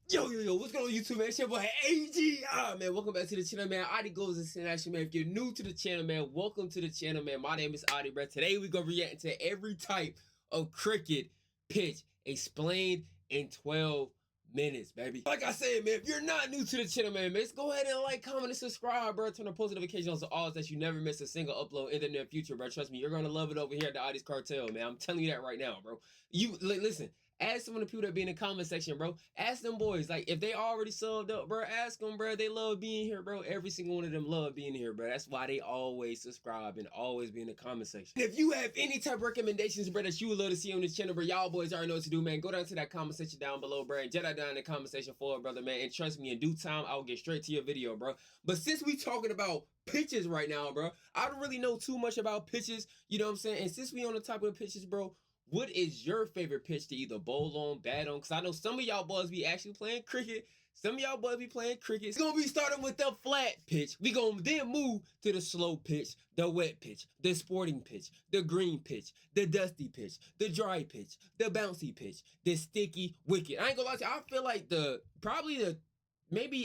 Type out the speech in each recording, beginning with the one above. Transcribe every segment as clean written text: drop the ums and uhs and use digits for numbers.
Yo, what's going on YouTube, man? It's your boy AuDii'sCRICKET, man. Welcome back to the channel, man. Audi goes in action, man. If you're new to the channel, man, welcome to the channel, man. My name is Audi, bro. Today we gonna react to every type of cricket pitch explained in 12 minutes, baby. Like I said, man, if you're not new to the channel, man, just go ahead and like, comment, and subscribe, bro. Turn on post notifications on all that you never miss a single upload in the near future, bro. Trust me, you're gonna love it over here at the AuDii'sCRICKET Cartel, man. I'm telling you that right now, bro. You listen. Ask some of the people that be in the comment section, bro. Ask them boys, like, if they already subbed up, bro, ask them, bro. They love being here, bro. Every single one of them love being here, bro. That's why they always subscribe and always be in the comment section. And if you have any type of recommendations, bro, that you would love to see on this channel, bro, y'all boys already know what to do, man. Go down to that comment section down below, bro, and Jedi down in the comment section for it, brother, man. And trust me, in due time, I will get straight to your video, bro. But since we talking about pitches right now, bro, I don't really know too much about pitches, you know what I'm saying? And since we on the topic of pitches, bro, what is your favorite pitch to either bowl on, bat on? Because I know some of y'all boys be actually playing cricket. Some of y'all boys be playing cricket. It's going to be starting with the flat pitch. We going to then move to the slow pitch, the wet pitch, the sporting pitch, the green pitch, the dusty pitch, the dry pitch, the bouncy pitch, the sticky wicket. I ain't going to lie to you. I feel like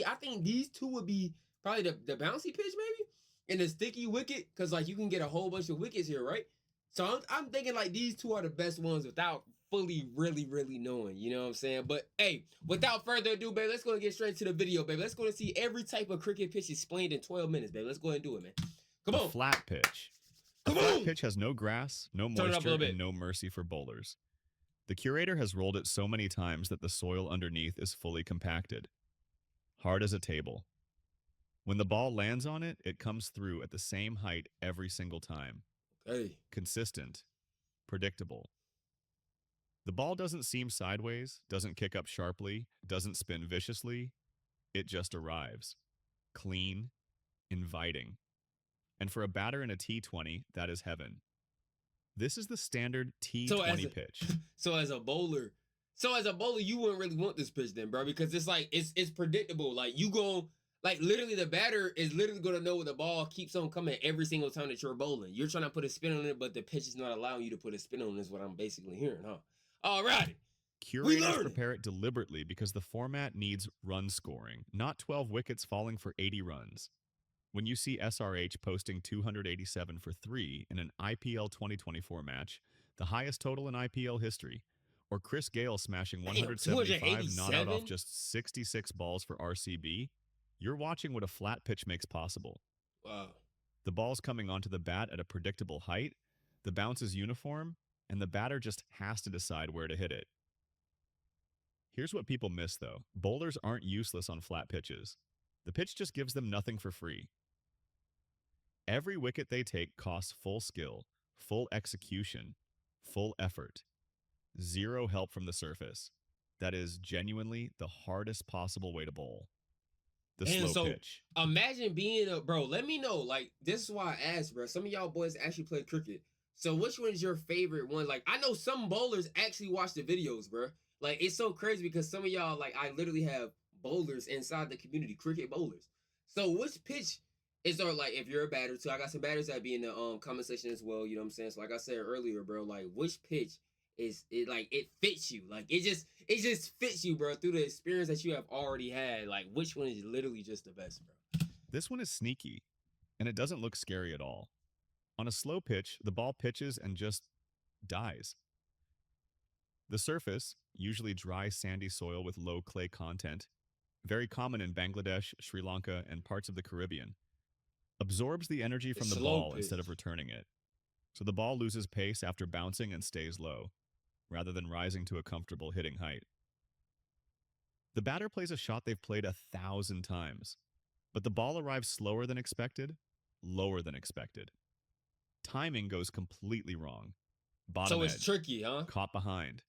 I think these two would be probably the bouncy pitch maybe and the sticky wicket, because like you can get a whole bunch of wickets here, right? So I'm thinking like these two are the best ones without fully really knowing, you know what I'm saying? But hey, without further ado, baby, let's go and get straight to the video, baby. Let's go and see every type of cricket pitch explained in 12 minutes, baby. Let's go ahead and do it, man. Come on. Flat pitch. Come a flat on. pitch has no grass, no moisture, and no mercy for bowlers. The curator has rolled it so many times that the soil underneath is fully compacted. Hard as a table. When the ball lands on it, it comes through at the same height every single time. Hey. Consistent. Predictable. The ball doesn't seam sideways, doesn't kick up sharply, doesn't spin viciously. It just arrives. Clean. Inviting. And for a batter in a T20, that is heaven. This is the standard T20 pitch. So as a bowler, you wouldn't really want this pitch then, bro, because it's like it's predictable. Like you go. Like, literally, the batter is literally going to know when the ball keeps on coming every single time that you're bowling. You're trying to put a spin on it, but the pitch is not allowing you to put a spin on it, is what I'm basically hearing, huh? All right. Curators prepare it deliberately because the format needs run scoring, not 12 wickets falling for 80 runs. When you see SRH posting 287 for 3 in an IPL 2024 match, the highest total in IPL history, or Chris Gale smashing 175 not out off just 66 balls for RCB, you're watching what a flat pitch makes possible. Wow. The ball's coming onto the bat at a predictable height, the bounce is uniform, and the batter just has to decide where to hit it. Here's what people miss, though. Bowlers aren't useless on flat pitches. The pitch just gives them nothing for free. Every wicket they take costs full skill, full execution, full effort. Zero help from the surface. That is genuinely the hardest possible way to bowl. The slow pitch. Imagine being bro, let me know. Like, this is why I asked, bro. Some of y'all boys actually play cricket. So which one's your favorite one? Like, I know some bowlers actually watch the videos, bro. Like, it's so crazy because some of y'all, like, I literally have bowlers inside the community, cricket bowlers. So which pitch is there, like, if you're a batter too? I got some batters that be in the comment section as well, you know what I'm saying? So like I said earlier, bro, like, which pitch is it, like, it fits you? Like, it just fits you, bro, through the experience that you have already had. Like, which one is literally just the best, bro? This one is sneaky, and it doesn't look scary at all. On a slow pitch, the ball pitches and just dies. The surface, usually dry sandy soil with low clay content, very common in Bangladesh, Sri Lanka, and parts of the Caribbean, absorbs the energy from the ball instead of returning it. So the ball loses pace after bouncing and stays low, rather than rising to a comfortable hitting height. The batter plays a shot they've played 1,000 times, but the ball arrives slower than expected, lower than expected. Timing goes completely wrong. So it's tricky, huh? Caught behind.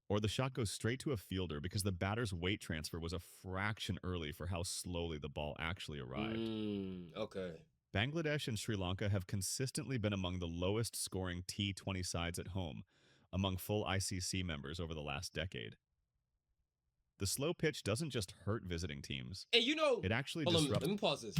Or the shot goes straight to a fielder because the batter's weight transfer was a fraction early for how slowly the ball actually arrived. Okay. Bangladesh and Sri Lanka have consistently been among the lowest scoring T20 sides at home among full ICC members over the last decade. The slow pitch doesn't just hurt visiting teams. And you know, it actually disrupts. Let me pause this.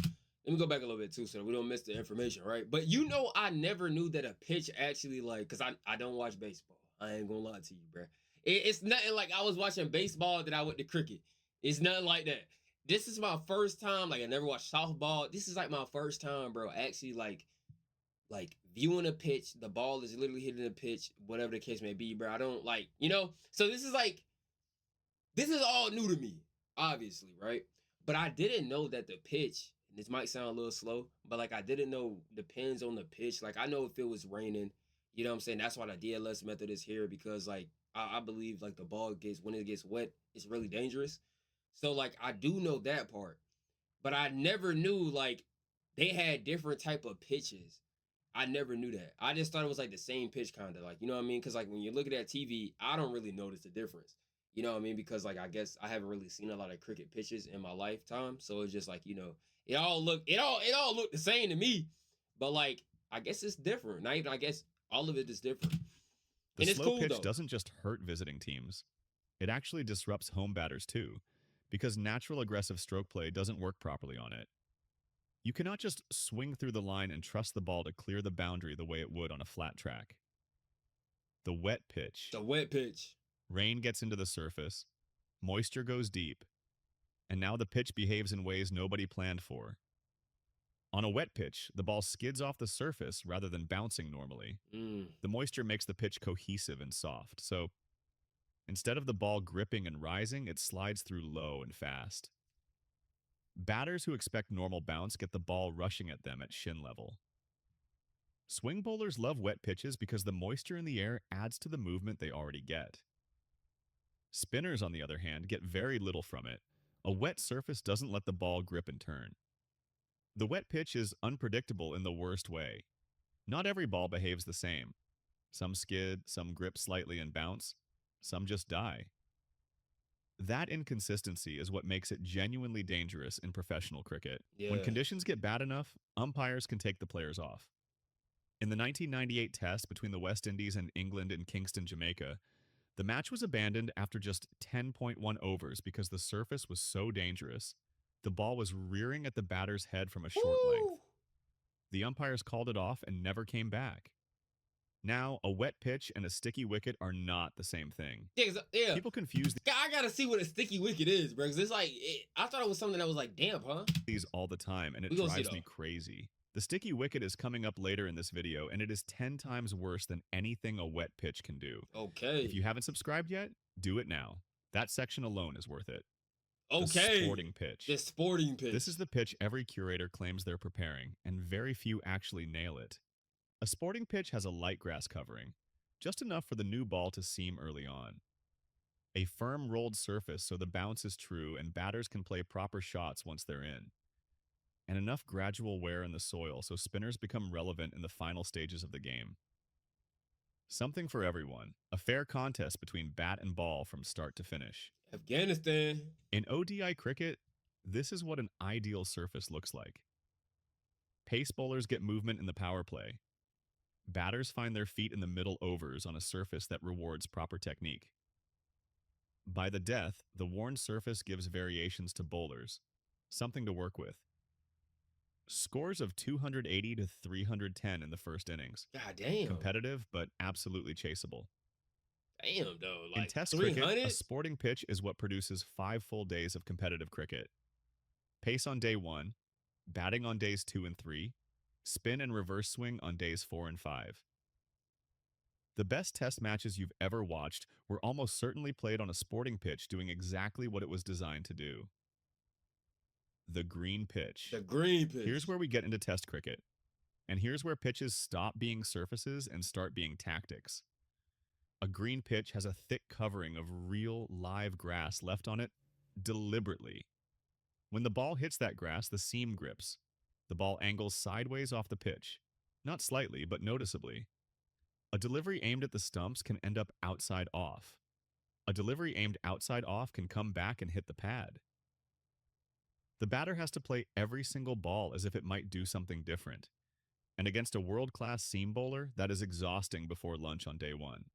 Let me go back a little bit too so we don't miss the information, right? But you know, I never knew that a pitch actually, like, because I don't watch baseball. I ain't gonna lie to you, bro. It's nothing like I was watching baseball that I went to cricket. It's nothing like that. This is my first time. Like I never watched softball. This is like my first time, bro. Actually, like viewing a pitch. The ball is literally hitting the pitch, whatever the case may be, bro. I don't like, So this is all new to me, obviously, right? But I didn't know that the pitch. This might sound a little slow, but like I didn't know depends on the pitch. Like I know if it was raining, you know what I'm saying. That's why the DLS method is here because like I believe like the ball gets when it gets wet, it's really dangerous. So like I do know that part, but I never knew like they had different type of pitches. I never knew that. I just thought it was like the same pitch kind of like, you know what I mean? Because like when you look at that TV, I don't really notice the difference. You know what I mean? Because like I guess I haven't really seen a lot of cricket pitches in my lifetime, so it's just like it all looked the same to me, but like I guess it's different. Not even I guess all of it is different, The and it's slow cool pitch though. doesn't just hurt visiting teams, it actually disrupts home batters too, because natural aggressive stroke play doesn't work properly on it. You cannot just swing through the line and trust the ball to clear the boundary the way it would on a flat track. The wet pitch. The wet pitch. Rain gets into the surface, moisture goes deep, and now the pitch behaves in ways nobody planned for. On a wet pitch, the ball skids off the surface rather than bouncing normally. The moisture makes the pitch cohesive and soft, so instead of the ball gripping and rising, it slides through low and fast. Batters who expect normal bounce get the ball rushing at them at shin level. Swing bowlers love wet pitches because the moisture in the air adds to the movement they already get. Spinners, on the other hand, get very little from it. A wet surface doesn't let the ball grip and turn. The wet pitch is unpredictable in the worst way. Not every ball behaves the same. Some skid, some grip slightly and bounce, some just die. That inconsistency is what makes it genuinely dangerous in professional cricket. Yeah. When conditions get bad enough, umpires can take the players off. In the 1998 test between the West Indies and England in Kingston, Jamaica, the match was abandoned after just 10.1 overs because the surface was so dangerous. The ball was rearing at the batter's head from a short length. The umpires called it off and never came back. Now, a wet pitch and a sticky wicket are not the same thing. Yeah. People confuse I gotta see what a sticky wicket is, bro. Because it's like, I thought it was something that was like damp, huh? these all the time, and it drives me crazy. The sticky wicket is coming up later in this video, and it is 10 times worse than anything a wet pitch can do. Okay. If you haven't subscribed yet, do it now. That section alone is worth it. Okay. The sporting pitch. The sporting pitch. This is the pitch every curator claims they're preparing, and very few actually nail it. A sporting pitch has a light grass covering, just enough for the new ball to seam early on. A firm rolled surface so the bounce is true and batters can play proper shots once they're in. And enough gradual wear in the soil so spinners become relevant in the final stages of the game. Something for everyone, a fair contest between bat and ball from start to finish. Afghanistan. In ODI cricket, this is what an ideal surface looks like. Pace bowlers get movement in the power play. Batters find their feet in the middle overs on a surface that rewards proper technique. By the death, the worn surface gives variations to bowlers, something to work with. Scores of 280 to 310 in the first innings. God damn. Competitive, but absolutely chaseable. Damn, though. Like in Test 300? cricket, a sporting pitch is what produces 5 full days of competitive cricket. Pace on day 1, batting on days 2 and 3, spin and reverse swing on days 4 and 5. The best test matches you've ever watched were almost certainly played on a sporting pitch doing exactly what it was designed to do. The green pitch. The green pitch. Here's where we get into Test cricket. And here's where pitches stop being surfaces and start being tactics. A green pitch has a thick covering of real, live grass left on it deliberately. When the ball hits that grass, the seam grips. The ball angles sideways off the pitch. Not slightly, but noticeably. A delivery aimed at the stumps can end up outside off. A delivery aimed outside off can come back and hit the pad. The batter has to play every single ball as if it might do something different. And against a world-class seam bowler, that is exhausting before lunch on day 1.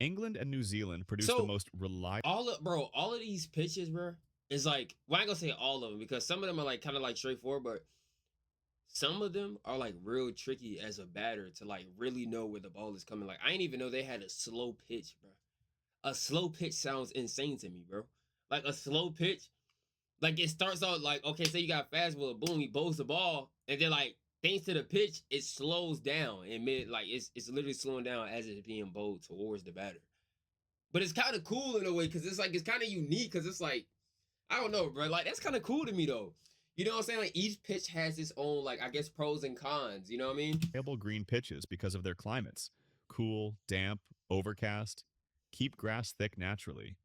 England and New Zealand produce the most reliable... All of these pitches, bro, is like... Well, I ain't gonna say all of them, because some of them are like kind of like straightforward, but some of them are like real tricky as a batter to like really know where the ball is coming. Like, I didn't even know they had a slow pitch, bro. A slow pitch sounds insane to me, bro. Like, a slow pitch... Like it starts out like, okay, say you got fastball, boom, he bowls the ball, and then like thanks to the pitch, it slows down and mid like it's literally slowing down as it's being bowled towards the batter. But it's kind of cool in a way because it's like it's kind of unique because it's like I don't know, bro. Like that's kind of cool to me though. You know what I'm saying? Like each pitch has its own like I guess pros and cons. You know what I mean? Reliable green pitches because of their climates. Cool, damp, overcast. Keep grass thick naturally.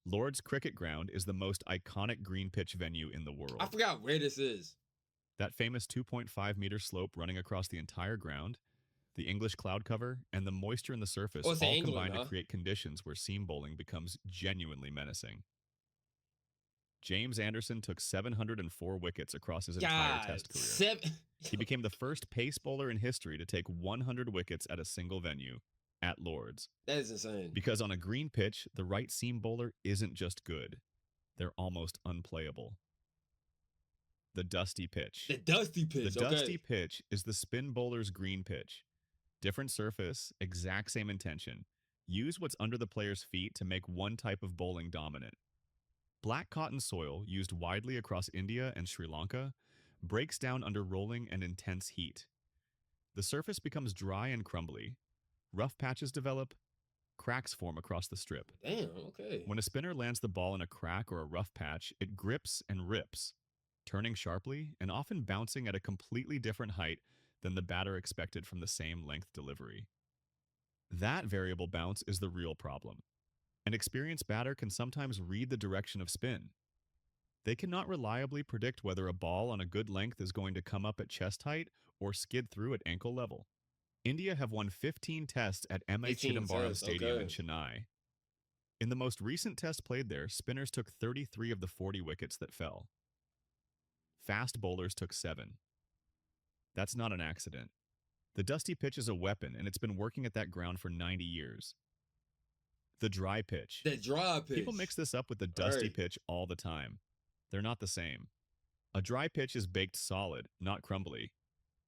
Lord's Cricket Ground is the most iconic green pitch venue in the world. I forgot where this is. That famous 2.5-meter slope running across the entire ground, the English cloud cover, and the moisture in the surface all combine to create conditions where seam bowling becomes genuinely menacing. James Anderson took 704 wickets across his entire Test career. He became the first pace bowler in history to take 100 wickets at a single venue, at Lord's. That is insane. Because on a green pitch, the right seam bowler isn't just good. They're almost unplayable. The dusty pitch. The dusty pitch. The dusty pitch is the spin bowler's green pitch. Different surface, exact same intention. Use what's under the player's feet to make one type of bowling dominant. Black cotton soil, used widely across India and Sri Lanka, breaks down under rolling and intense heat. The surface becomes dry and crumbly. Rough patches develop. Cracks form across the strip. Damn, okay. When a spinner lands the ball in a crack or a rough patch, it grips and rips, turning sharply and often bouncing at a completely different height than the batter expected from the same length delivery. That variable bounce is the real problem. An experienced batter can sometimes read the direction of spin. They cannot reliably predict whether a ball on a good length is going to come up at chest height or skid through at ankle level. India have won 15 tests at M.A. Chidambaram Stadium in Chennai. In the most recent test played there, spinners took 33 of the 40 wickets that fell. Fast bowlers took 7. That's not an accident. The dusty pitch is a weapon, and it's been working at that ground for 90 years. The dry pitch. The dry pitch. People mix this up with the dusty pitch all the time. They're not the same. A dry pitch is baked solid, not crumbly.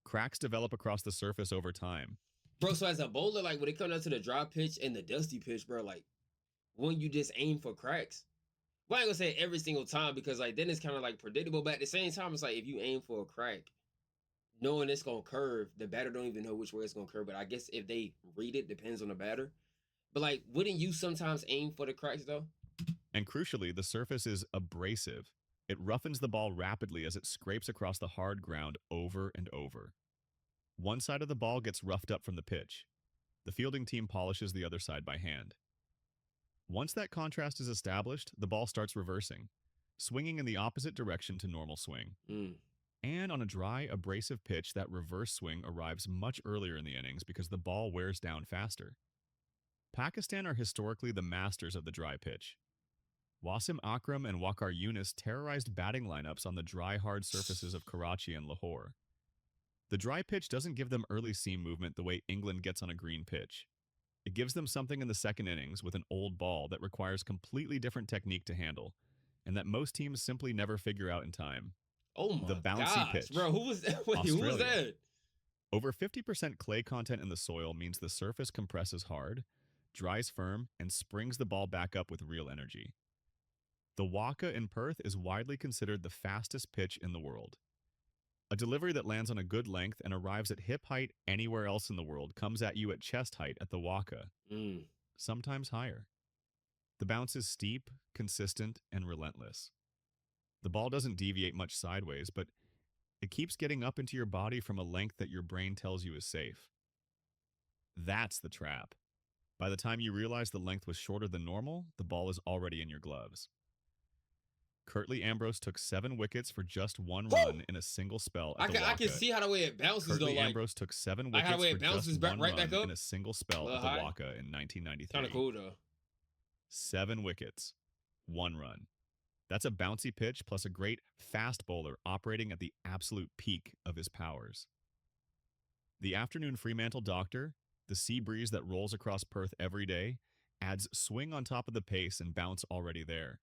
Cracks develop across the surface over time. Bro, so as a bowler, like when it comes down to the dry pitch and the dusty pitch, bro, like when you just aim for cracks. Well, I ain't gonna say every single time because like then it's kind of like predictable, but at the same time, it's like if you aim for a crack, knowing it's gonna curve, the batter don't even know which way it's gonna curve. But I guess if they read it, depends on the batter. But like, wouldn't you sometimes aim for the cracks though? And crucially, the surface is abrasive. It roughens the ball rapidly as it scrapes across the hard ground over and over. One side of the ball gets roughed up from the pitch. The fielding team polishes the other side by hand. Once that contrast is established, the ball starts reversing, swinging in the opposite direction to normal swing. And on a dry, abrasive pitch, that reverse swing arrives much earlier in the innings because the ball wears down faster. Pakistan are historically the masters of the dry pitch. Wasim Akram and Waqar Younis terrorized batting lineups on the dry, hard surfaces of Karachi and Lahore. The dry pitch doesn't give them early seam movement the way England gets on a green pitch. It gives them something in the second innings with an old ball that requires completely different technique to handle, and that most teams simply never figure out in time. Oh my The bouncy pitch. Bro, who was that? Wait, who was that? Over 50% clay content in the soil means the surface compresses hard, dries firm, and springs the ball back up with real energy. The Waka in Perth is widely considered the fastest pitch in the world. A delivery that lands on a good length and arrives at hip height anywhere else in the world comes at you at chest height at the Waka, sometimes higher. The bounce is steep, consistent, and relentless. The ball doesn't deviate much sideways, but it keeps getting up into your body from a length that your brain tells you is safe. That's the trap. By the time you realize the length was shorter than normal, the ball is already in your gloves. Curtly Ambrose took 7 wickets for just 1 run in a single spell at the Waka. I can see how the way it bounces Curtly though. Like, Ambrose took 7 wickets for just 1 right run back up in a single spell at the Waka in 1993. Kind of cool though. 7 wickets, 1 run. That's a bouncy pitch plus a great fast bowler operating at the absolute peak of his powers. The afternoon Fremantle Doctor, the sea breeze that rolls across Perth every day, adds swing on top of the pace and bounce already there.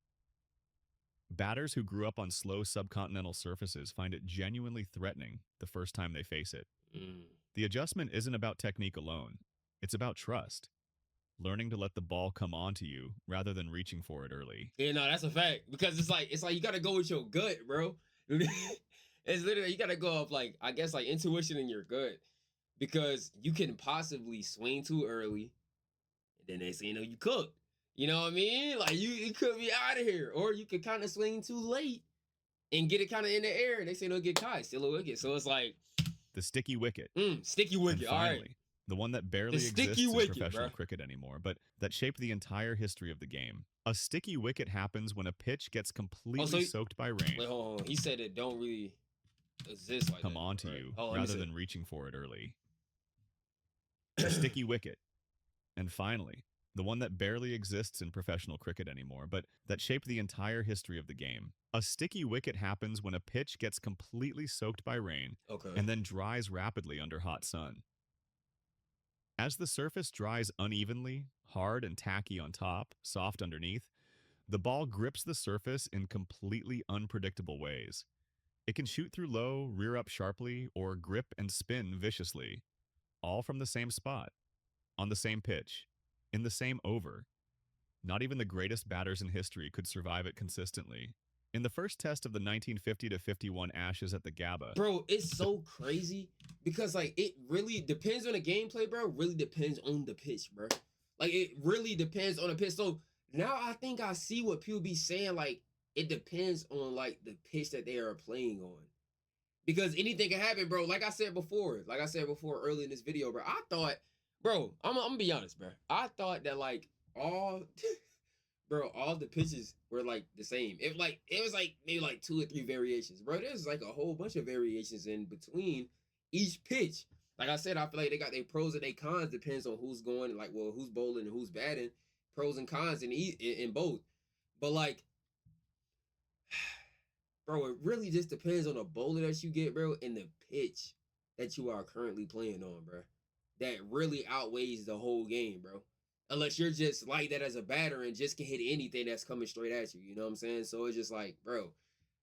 Batters who grew up on slow subcontinental surfaces find it genuinely threatening the first time they face it. The adjustment isn't about technique alone. It's about trust. learning to let the ball come onto you rather than reaching for it early. Yeah, no, that's a fact. Because it's like you gotta go with your gut, bro. It's literally you gotta go off like I guess like intuition in your gut. Because you can possibly swing too early, and then they say, you know, you cooked. You know what I mean? Like you could be out of here. Or you could kind of swing too late and get it kind of in the air, and they say no get caught, still a wicket. So it's like The sticky wicket. Sticky wicket. And finally, all right. the one that barely exists in professional cricket anymore, but that shaped the entire history of the game. A sticky wicket happens when a pitch gets completely soaked by rain. Wait, hold on. He said it don't really exist like come that. onto you rather than reaching for it early. The sticky wicket. And finally, the one that barely exists in professional cricket anymore, but that shaped the entire history of the game. A sticky wicket happens when a pitch gets completely soaked by rain and then dries rapidly under hot sun. As the surface dries unevenly, hard and tacky on top, soft underneath, the ball grips the surface in completely unpredictable ways. It can shoot through low, rear up sharply, or grip and spin viciously, all from the same spot, on the same pitch, in the same over. Not even the greatest batters in history could survive it consistently. In the first test of the 1950-51 Ashes at the Gabba. Bro, it's so crazy because, like, it really depends on the gameplay, bro. It really depends on the pitch, bro. Like, it really depends on the pitch. So, now I think I see what people be saying. Like, it depends on, like, the pitch that they are playing on. Because anything can happen, bro. Like I said before early in this video, bro. I thought, bro, I'm gonna be honest, bro. I thought that, like, all the pitches were like the same. It was like maybe like 2 or 3 variations, bro. There's like a whole bunch of variations in between each pitch. Like I said, I feel like they got their pros and their cons. Depends on who's going, like, well, who's bowling and who's batting. Pros and cons in both. But like, bro, it really just depends on the bowler that you get, bro, and the pitch that you are currently playing on, bro. That really outweighs the whole game, bro. Unless you're just like that as a batter and just can hit anything that's coming straight at you. You know what I'm saying? So it's just like, bro.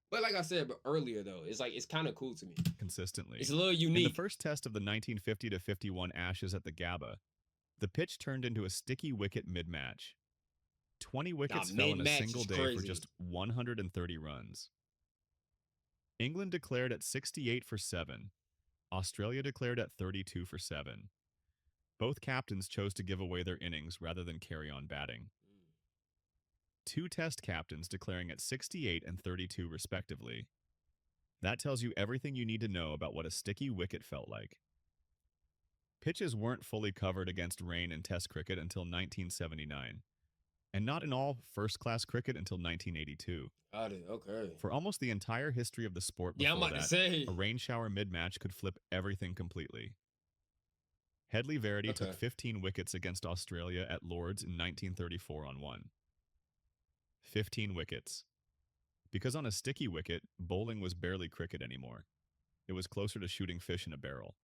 But like I said earlier, though, it's like it's kind of cool to me. Consistently. It's a little unique. In the first test of the 1950-51 Ashes at the Gabba, the pitch turned into a sticky wicket mid-match. 20 wickets fell in a single day for just 130 runs. England declared at 68 for 7. Australia declared at 32 for 7. Both captains chose to give away their innings rather than carry on batting. 2 test captains declaring at 68 and 32 respectively. That tells you everything you need to know about what a sticky wicket felt like. Pitches weren't fully covered against rain in Test cricket until 1979, and not in all first-class cricket until 1982. Okay. For almost the entire history of the sport before a rain shower mid-match could flip everything completely. Headley Verity took 15 wickets against Australia at Lord's in 1934 on 1. 15 wickets. Because on a sticky wicket, bowling was barely cricket anymore. It was closer to shooting fish in a barrel.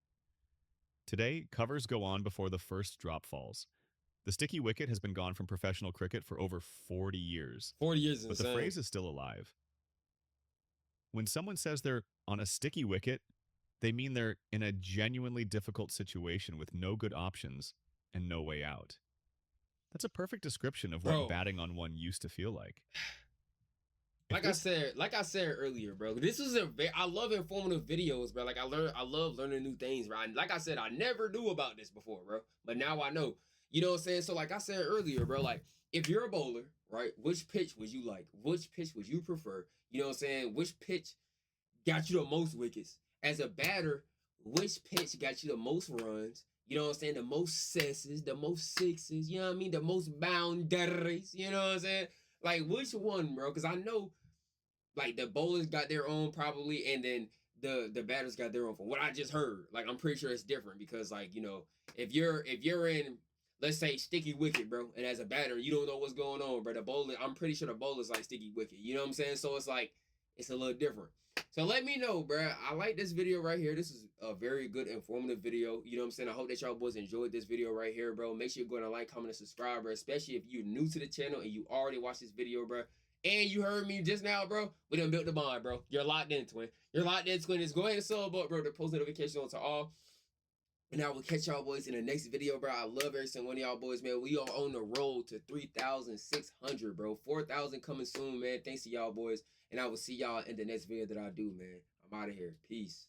Today, covers go on before the first drop falls. The sticky wicket has been gone from professional cricket for over 40 years. 40 years is but insane. The phrase is still alive. When someone says they're on a sticky wicket, they mean they're in a genuinely difficult situation with no good options and no way out. That's a perfect description of what batting on one used to feel like. Like I said earlier, bro. This is I love informative videos, bro. Like I love learning new things, bro. Like I said, I never knew about this before, bro. But now I know. You know what I'm saying? So like I said earlier, bro, like if you're a bowler, right, which pitch would you like? Which pitch would you prefer? You know what I'm saying? Which pitch got you the most wickets? As a batter, which pitch got you the most runs? You know what I'm saying? The most sesses, the most sixes, you know what I mean? The most boundaries, you know what I'm saying? Like, which one, bro? Because I know, like, the bowlers got their own probably, and then the batters got their own. From what I just heard, like, I'm pretty sure it's different because, like, you know, if you're in, let's say, sticky wicket, bro, and as a batter, you don't know what's going on, bro. The bowler, I'm pretty sure the bowler's like sticky wicket. You know what I'm saying? So it's like, it's a little different. So let me know, bro. I like this video right here. This is a very good, informative video. You know what I'm saying? I hope that y'all boys enjoyed this video right here, bro. Make sure you go and like, comment, and subscribe, bro. Especially if you're new to the channel and you already watched this video, bro. And you heard me just now, bro. We done built the bond, bro. You're locked in, twin. You're locked in, twin. Just go ahead and sub up, bro. The post notifications on to all. And I will catch y'all boys in the next video, bro. I love every single one of y'all boys, man. We are on the road to 3,600, bro. 4,000 coming soon, man. Thanks to y'all boys. And I will see y'all in the next video that I do, man. I'm out of here. Peace.